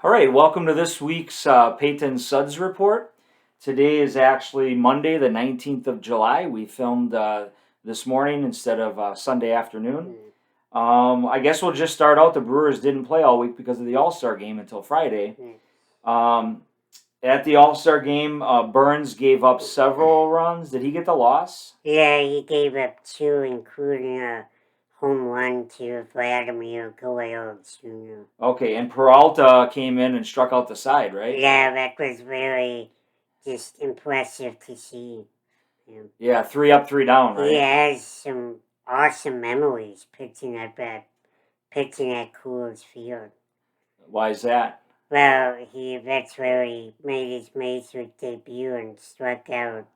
All right, welcome to this week's Peyton Suds report. Today is actually Monday, the 19th of July. We filmed this morning instead of Sunday afternoon. I guess we'll just start out. The Brewers didn't play all week because of the All-Star game until Friday. At the All-Star game, Burns gave up several runs. Did he get the loss? Yeah, he gave up two, including a home run to Vladimir Guerrero Jr. Okay, and Peralta came in and struck out the side, right? Yeah, that was really just impressive to see him. Yeah, 3 up, 3 down, right? He has some awesome memories pitching at Coors Field. Why is that? Well, that's where he made his major debut and struck out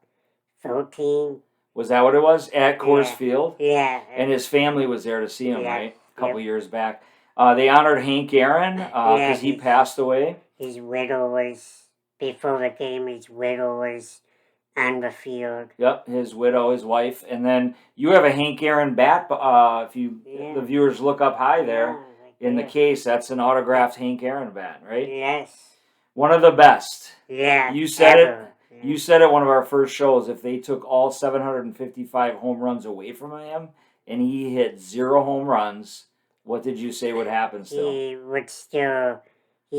13. Was that what it was? At Coors Yeah. Field? Yeah. And his family was there to see him, Yeah. right? A couple years back. They honored Hank Aaron because he passed away. His widow was, before the game, his widow was on the field. Yep, his widow, his wife. And then you have a Hank Aaron bat. If the viewers look up high there in the case, that's an autographed Hank Aaron bat, right? Yes. One of the best. Yeah. You said it. You said at one of our first shows, if they took all 755 home runs away from him and he hit 0 home runs, what did you say would happen still? He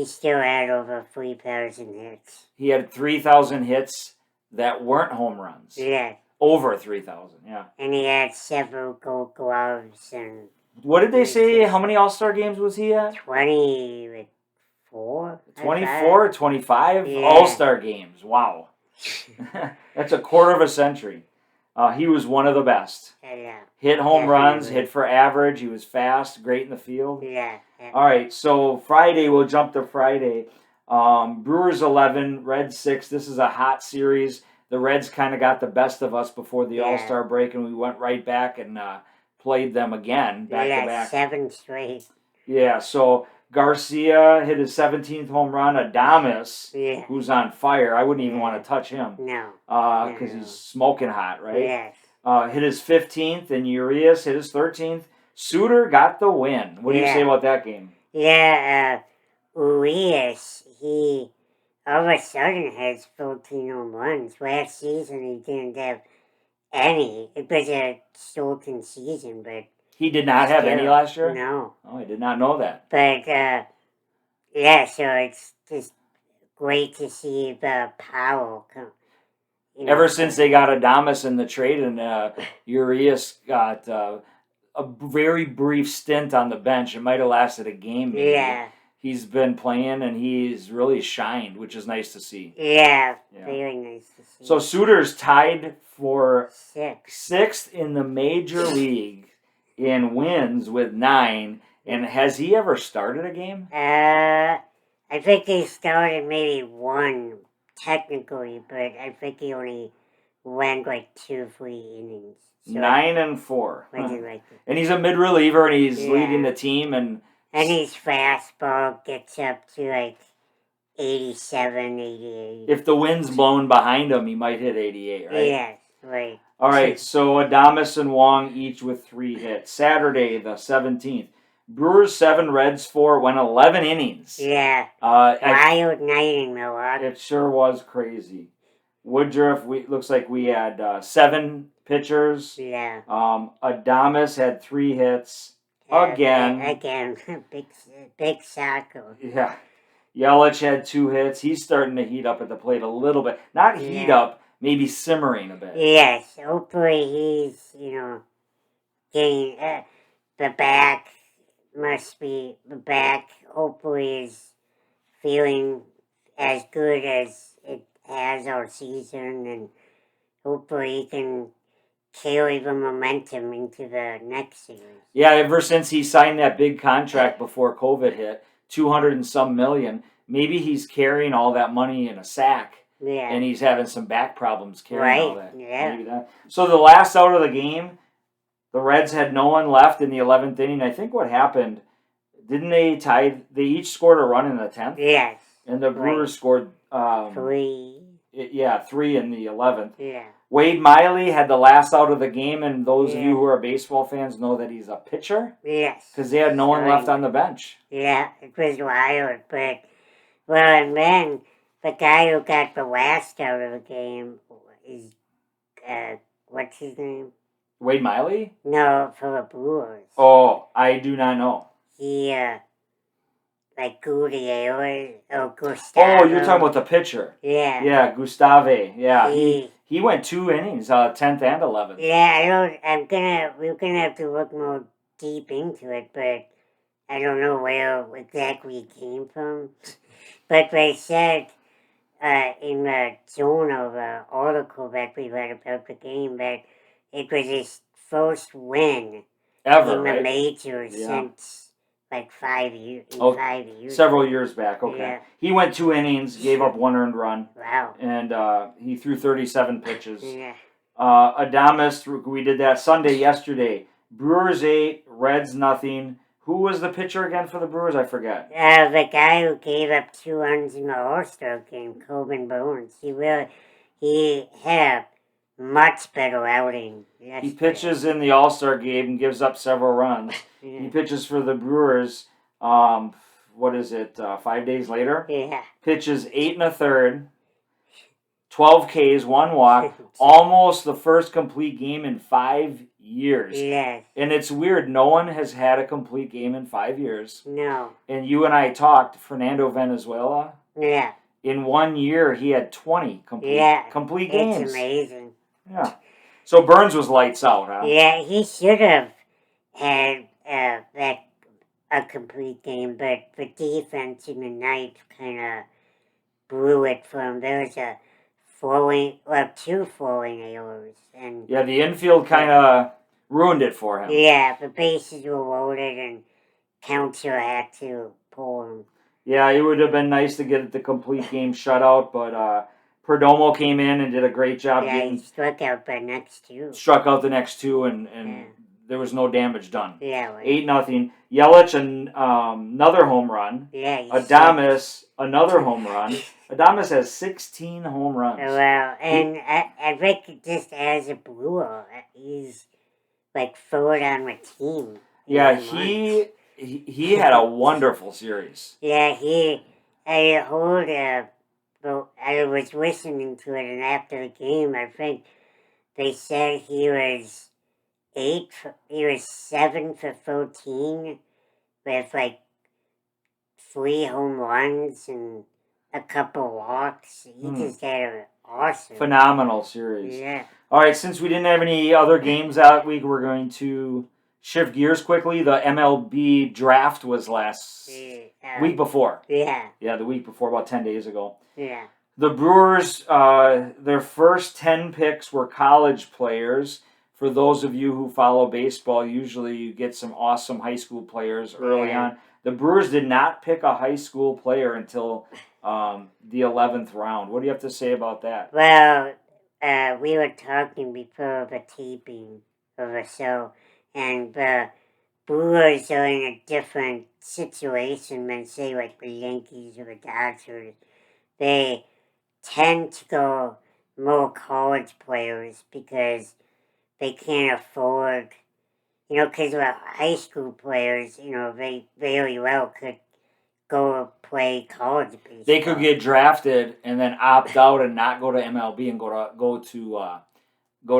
still had over 3,000 hits. He had 3,000 hits that weren't home runs. Yeah. Over 3,000, yeah. And he had several gold gloves. And what did they say? How many All-Star games was he at? 24? 24 or 25 yeah. All-Star games. Wow. That's a quarter of a century. He was one of the best. Yeah. Hit home runs, hit for average. He was fast, great in the field. Yeah. All right, so Friday, we'll jump to Friday. Brewers 11, Reds 6. This is a hot series. The Reds kind of got the best of us before the All-Star break, and we went right back and played them again, back to back. 7 straight. Yeah, so Garcia hit his 17th home run. Adames, who's on fire. I wouldn't even want to touch him. No. Because he's smoking hot, right? Yes. Hit his 15th, and Urias hit his 13th. Suter got the win. What do you say about that game? Yeah, Urias, he all of a sudden has 14 home runs. Last season he didn't have any. It was a shortened season, but... He did not have any last year? No. Oh, I did not know that. But, so it's just great to see the power come. Ever since they got Adames in the trade and Urias got a very brief stint on the bench. It might have lasted a game, maybe. Yeah. He's been playing, and he's really shined, which is nice to see. Yeah, very nice to see. So Suter's tied for 6th in the major league in wins with 9. And has he ever started a game? I think he started maybe 1 technically, but I think he only went like 2-3 innings. So 9-4. Like and he's a mid reliever, and he's leading the team, and his fastball gets up to like 87, 88. If the wind's blown behind him, he might hit 88, right? Yes, right. All right, so Adames and Wong each with 3 hits. Saturday, the 17th. Brewers 7, Reds 4, went 11 innings. Yeah. Wild night in Milwaukee. It sure was crazy. Woodruff, looks like we had 7 pitchers. Yeah. Adames had 3 hits. Again. Big cycle. Yeah. Yelich had 2 hits. He's starting to heat up at the plate a little bit. Not heat up, maybe simmering a bit. Yes. Hopefully he's, getting the back hopefully is feeling as good as it has all season, and hopefully he can carry the momentum into the next series. Yeah, ever since he signed that big contract before COVID hit, 200 and some million, maybe he's carrying all that money in a sack. Yeah. And he's having some back problems carrying all that. Yeah. Maybe that. So the last out of the game, the Reds had no one left in the 11th inning. I think what happened, didn't they tie? They each scored a run in the 10th? Yes. And the Brewers scored 3. 3 in the 11th. Yeah. Wade Miley had the last out of the game, and those of you who are baseball fans know that he's a pitcher. Yes. Because they had no one left on the bench. Yeah, it was wild, but Well, and then the guy who got the last out of the game is, what's his name? Wade Miley? No, for the Brewers. Oh, I do not know. He, like Gutierrez or Gustavo. Oh, you're talking about the pitcher. Yeah. Yeah, Gustave. Yeah, He, he went 2 innings, 10th and 11th. yeah, we're gonna have to look more deep into it, but I don't know where exactly it came from. But they said, in the journal, the article that we read about the game, that it was his first win Ever, in the right? majors Yeah. since like 5 years. Oh, 5 years. Several years back, okay. Yeah. He went 2 innings, gave up 1 earned run, Wow. and he threw 37 pitches. Yeah. Adames, we did that Sunday yesterday. Brewers 8, Reds nothing. Who was the pitcher again for the Brewers? I forget. The guy who gave up 2 runs in the All-Star game, Corbin Burns. He had a much better outing yesterday. He pitches in the All-Star game and gives up several runs. Yeah. He pitches for the Brewers, 5 days later? Yeah. Pitches 8 1/3, 12 Ks, 1 walk, almost the first complete game in 5 years. Yes. And it's weird, no one has had a complete game in 5 years. No. And you and I talked, Fernando Venezuela. Yeah. In 1 year, he had 20 complete games. It's amazing. Yeah. So Burns was lights out, huh? Yeah, he should have had a complete game, but the defense in the ninth kind of blew it for him. There was two falling errors, and Yeah, the infield kind of ruined it for him. yeah, the bases were loaded, and Counter had to pull him. Yeah, it would have been nice to get the complete game shutout, but Perdomo came in and did a great job Yeah, getting he struck out the next 2. struck out the next 2, and Yeah. there was no damage done. Yeah, well, 8-0. Yelich another home run. yeah. Adames another home run. Adames has 16 home runs. Well, and I think just as a Brewer, he's like forward on the team. Yeah, he had a wonderful series. Yeah, I heard, I was listening to it, and after the game, I think they said he was 7 for 13 with like 3 home runs and a couple walks. He just had an awesome, phenomenal series. Yeah. All right, since we didn't have any other games that week, we're going to shift gears quickly. The MLB draft was last week before. Yeah. Yeah, the week before, about 10 days ago. Yeah. The Brewers, their first 10 picks were college players. For those of you who follow baseball, usually you get some awesome high school players early on. The Brewers did not pick a high school player until the 11th round. What do you have to say about that? Well, we were talking before the taping of the show, and the Brewers are in a different situation than, say, like the Yankees or the Dodgers. They tend to go more college players because they can't afford, because high school players, they very well could go play college baseball. They could get drafted and then opt out and not go to MLB and go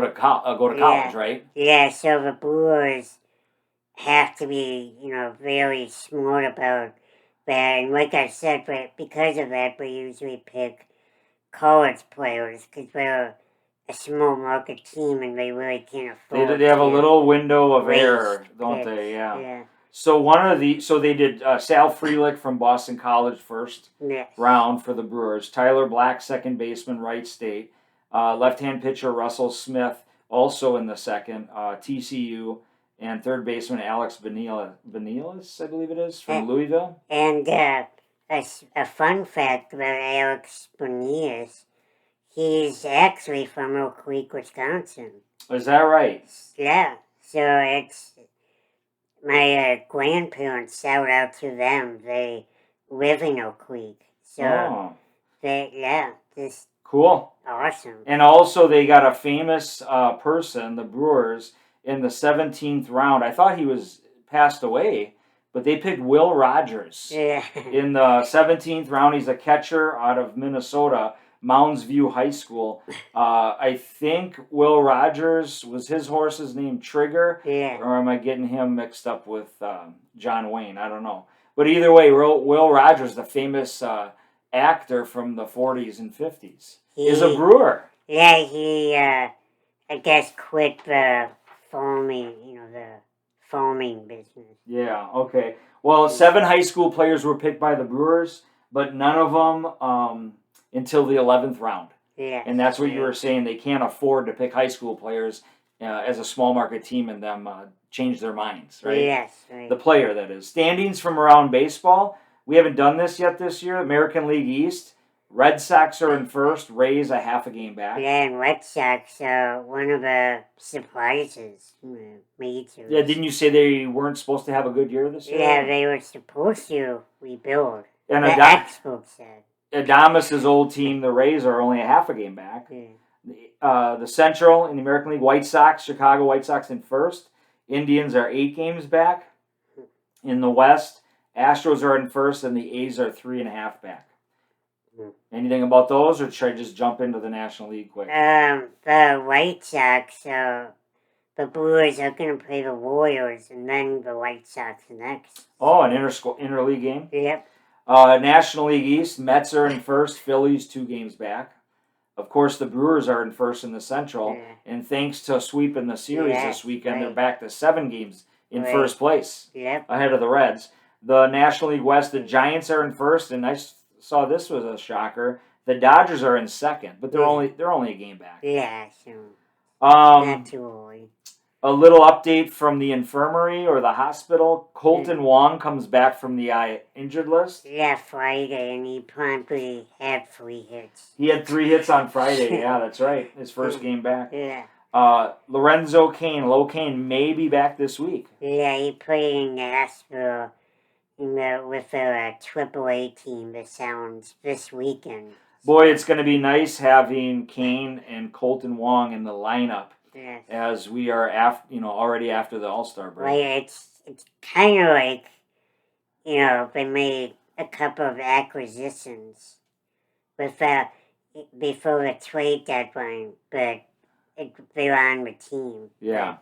to college, right? Yeah, so the Brewers have to be, very smart about that. And like I said, but because of that, we usually pick college players because they're a small market team and they really can't afford. They have a little window of error, don't they? Yeah. Yeah. So they did Sal Frelick from Boston College first round for the Brewers. Tyler Black, second baseman, Wright State. Left-hand pitcher Russell Smith, also in the second. TCU, and third baseman Alex Benillas, I believe it is, from Louisville. And a fun fact about Alex Benillas, he's actually from Oak Creek, Wisconsin. Is that right? Yeah. So it's my grandparents, shout out to them. They live in Oak Creek. So just cool. Awesome. And also they got a famous person, the Brewers, in the 17th round. I thought he was passed away, but they picked Will Rogers Yeah. in the 17th round. He's a catcher out of Minnesota, Mounds View High School. I think Will Rogers was his horse's name Trigger, Yeah. or am I getting him mixed up with John Wayne? I don't know. But either way, Will Rogers, the famous actor from the 40s and 50s, is a brewer. Yeah, he, I guess, quit the foaming business. Yeah, okay. Well, 7 high school players were picked by the Brewers, but none of them until the 11th round. Yeah. And that's what you were saying. They can't afford to pick high school players as a small market team and them change their minds, right? Yes, right. The player, that is. Standings from around baseball. We haven't done this yet this year. American League East. Red Sox are in first. Rays a half a game back. Yeah, and Red Sox are one of the surprises. Major. Yeah, didn't you say they weren't supposed to have a good year this year? Yeah, they were supposed to rebuild. And the experts said. Adamas' old team, the Rays, are only a half a game back. Yeah. The Central in the American League, White Sox, Chicago White Sox in first. Indians are 8 games back. In the West, Astros are in first, and the A's are 3.5 back. Anything about those, or should I just jump into the National League quick? The White Sox, the Brewers are going to play the Warriors, and then the White Sox next. Oh, an interleague game? Yep. National League East, Mets are in first, Phillies 2 games back. Of course, the Brewers are in first in the Central, and thanks to sweeping the series this weekend, they're back to 7 games in first place, ahead of the Reds. The National League West, the Giants are in first, and I saw this was a shocker. The Dodgers are in second, but they're only a game back. Yeah, so not too early. A little update from the infirmary or the hospital. Colton Wong comes back from the injured list. Yeah, Friday, and he promptly had 3 hits. He had 3 hits on Friday. Yeah, that's right. His first game back. Yeah. Lorenzo Kane may be back this week. Yeah, he played in Nashville with a AAA team, the Sounds, this weekend. Boy, it's going to be nice having Kane and Colton Wong in the lineup. Yes. As we are already after the All-Star break. Well, it's kind of like, they made a couple of acquisitions before the trade deadline, but they're on the team. Yeah.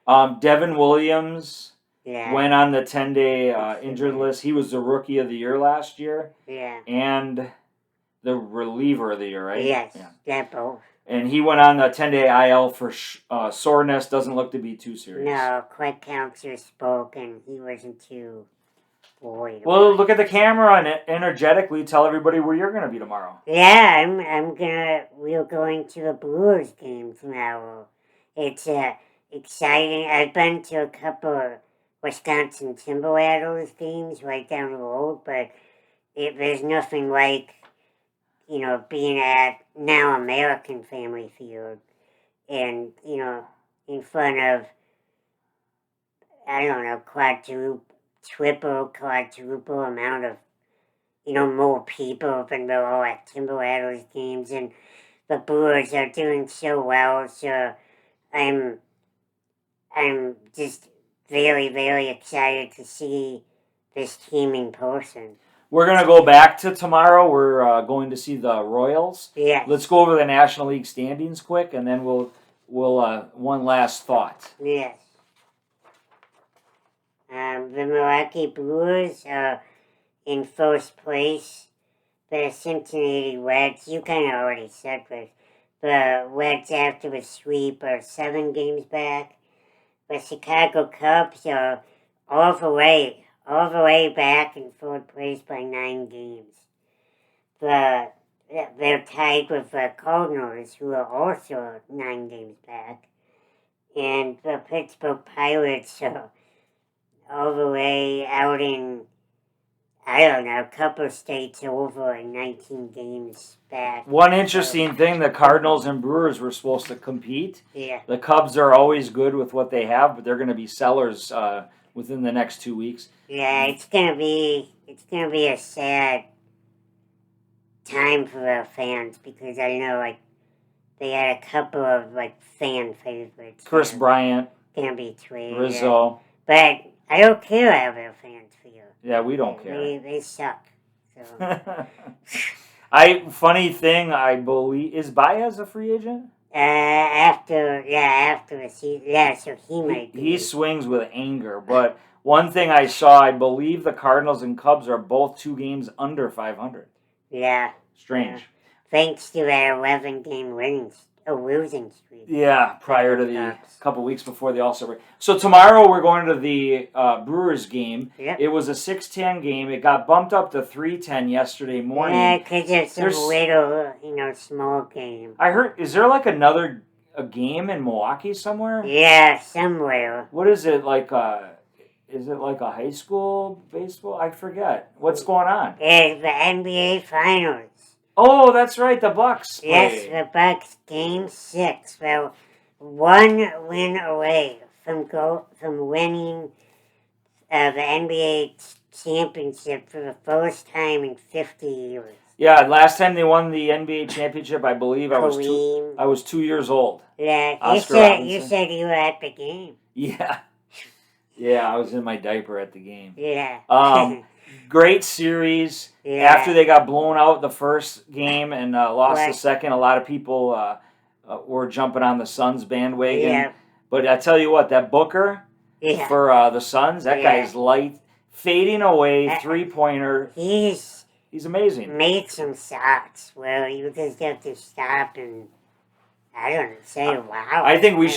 Devin Williams went on the 10-day injured list. He was the Rookie of the Year last year. Yeah. And the Reliever of the Year, right? Yes, yeah, both. And he went on the 10-day IL for soreness. Doesn't look to be too serious. No, Quick Counselor spoke, and he wasn't too worried. Well, look at the camera and energetically tell everybody where you're going to be tomorrow. Yeah, we're going to the Brewers game tomorrow. It's exciting. I've been to a couple of Wisconsin Timberwolves games right down the road, but there's nothing like, being at now American Family Field and, in front of, I don't know, quadruple amount of, more people than there are at Timberwolves games, and the Brewers are doing so well, so I'm just very, very excited to see this team in person. We're going to go back to tomorrow. We're going to see the Royals. Yeah. Let's go over the National League standings quick, and then we'll one last thought. Yes. The Milwaukee Brewers are in first place. The Cincinnati Reds, you kind of already said this. The Reds, after the sweep, are 7 games back. The Chicago Cubs are all the way back in third place by 9 games. They're tied with the Cardinals, who are also 9 games back. And the Pittsburgh Pirates are all the way out in, I don't know, a couple states over and 19 games back. One interesting thing, the Cardinals and Brewers were supposed to compete. Yeah. The Cubs are always good with what they have, but they're going to be sellers within the next 2 weeks. Yeah, it's gonna be a sad time for the fans, because I know they had a couple of fan favorites. Chris Bryant, gonna be traded. Rizzo. But I don't care how their fans feel. Yeah, we don't care. They suck. So. Funny thing, I believe, is Baez a free agent? After the season, so he might be. He swings with anger, but one thing I saw, I believe the Cardinals and Cubs are both 2 games under 500. Yeah. Strange. Yeah. Thanks to that 11-game losing streak. Yeah, prior to the couple weeks before the All-Star break. So tomorrow we're going to the Brewers game. Yep. It was a 6:10 game. It got bumped up to 3:10 yesterday morning. Yeah, because it's a little, small game. I heard, is there like a game in Milwaukee somewhere? Yeah, somewhere. What is it, like is it like a high school baseball? I forget. What's going on? It's the NBA Finals. Oh, that's right, the Bucks play. Yes, the Bucks Game 6. Well, 1 win away from winning the NBA championship for the first time in 50 years. Yeah, last time they won the NBA championship, I believe I was 2 years old. Yeah, you said you were at the game. Yeah. Yeah, I was in my diaper at the game. Yeah. Great series. Yeah. After they got blown out the first game and lost the second, a lot of people were jumping on the Suns bandwagon. Yeah. But I tell you what, that Booker for the Suns, that guy's light, fading away, 3-pointer. He's amazing. Made some shots where you just have to stop and, I don't know, say wow. I think they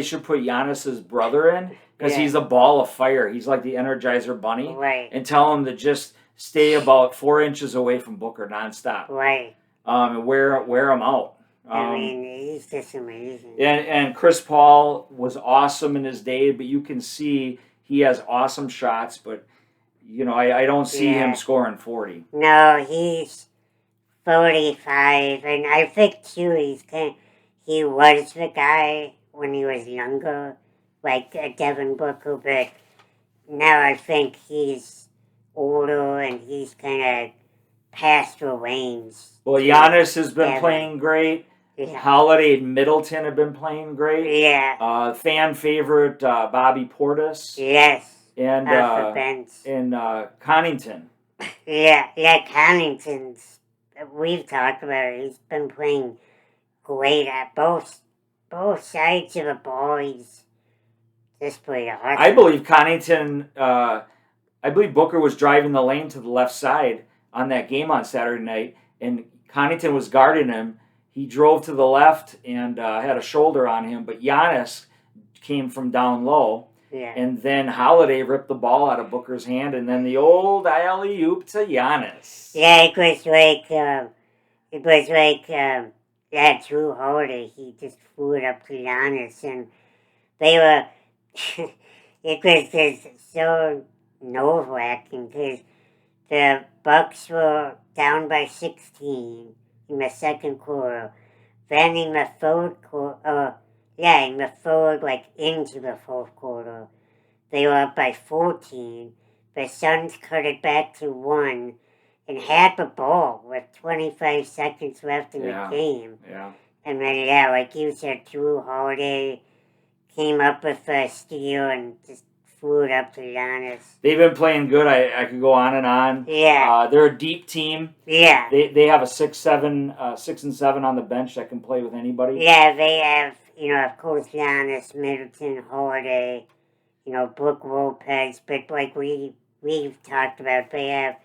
should put Giannis's brother in, because he's a ball of fire. He's like the Energizer Bunny. Right. And tell him to just stay about 4 inches away from Booker nonstop. Right. And wear him out. He's just amazing. And Chris Paul was awesome in his day, but you can see he has awesome shots, but I don't see him scoring 40. No, he's 45, and I think too he was the guy when he was younger, like Devin Booker, but now I think he's older and he's kind of past the reins. Well, Giannis has been playing great. Yeah. Holiday and Middleton have been playing great. Yeah. Fan favorite Bobby Portis. Yes. And Connington. Yeah, Connington's. We've talked about it. He's been playing great at both sides of the ball. He's just played awesome. I believe Connington. I believe Booker was driving the lane to the left side on that game on Saturday night, and Connington was guarding him. He drove to the left and had a shoulder on him, but Giannis came from down low. Yeah. And then Holiday ripped the ball out of Booker's hand, and then the old alley-oop to Giannis. Yeah, it was like Drew Holiday. He just threw it up to Giannis, and they were. It was just so nerve-wracking because the Bucks were down by 16 in the second quarter. Then in the third quarter, into the fourth quarter, they were up by 14. The Suns cut it back to 1 and had the ball with 25 seconds left in the game. Yeah. And then, like you said, Drew Holiday came up with a steal and just threw it up to Giannis. They've been playing good. I could go on and on. Yeah. They're a deep team. Yeah. They have a 6 and 7 on the bench that can play with anybody. Yeah, they have, of course, Giannis, Middleton, Holiday, Brook Lopez, but like we've talked about, they have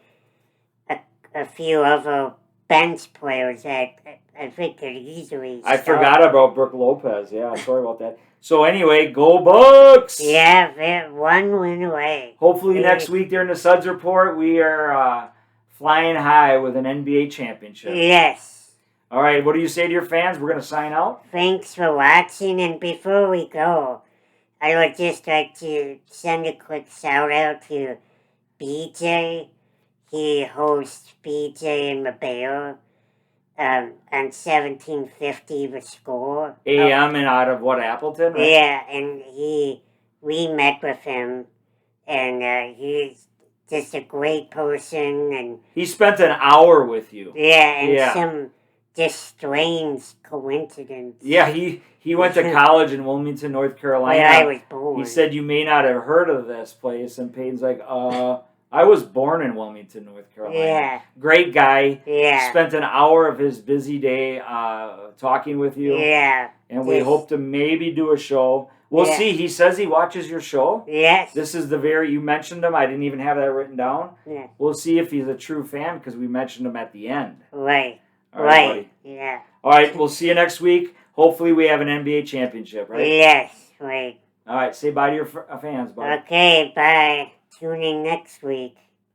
a few other bench players that I think could easily I forgot about Brook Lopez. Yeah, sorry about that. So anyway, go Bucks! Yeah, they're 1 win away. Hopefully next week during the Suds Report, we are flying high with an NBA championship. Yes. All right, what do you say to your fans? We're going to sign out. Thanks for watching, and before we go, I would just like to send a quick shout out to BJ. He hosts BJ and the Bear on 1750 The Score. AM and out of what, Appleton? Right? Yeah, and we met with him, and he's just a great person, and he spent an hour with you. Yeah, and just strange coincidence. Yeah, he went to college in Wilmington, North Carolina. Where I was born. He said you may not have heard of this place, and Peyton's like, I was born in Wilmington, North Carolina. Yeah. Great guy. Yeah. Spent an hour of his busy day talking with you. Yeah. And we hope to maybe do a show. We'll see. He says he watches your show. Yes. This is you mentioned him. I didn't even have that written down. Yeah. We'll see if he's a true fan because we mentioned him at the end. Right. All right, buddy. Yeah. All right, we'll see you next week. Hopefully we have an NBA championship, right? Yes. Right. All right, say bye to your fans, buddy. Okay, bye. Tune in next week.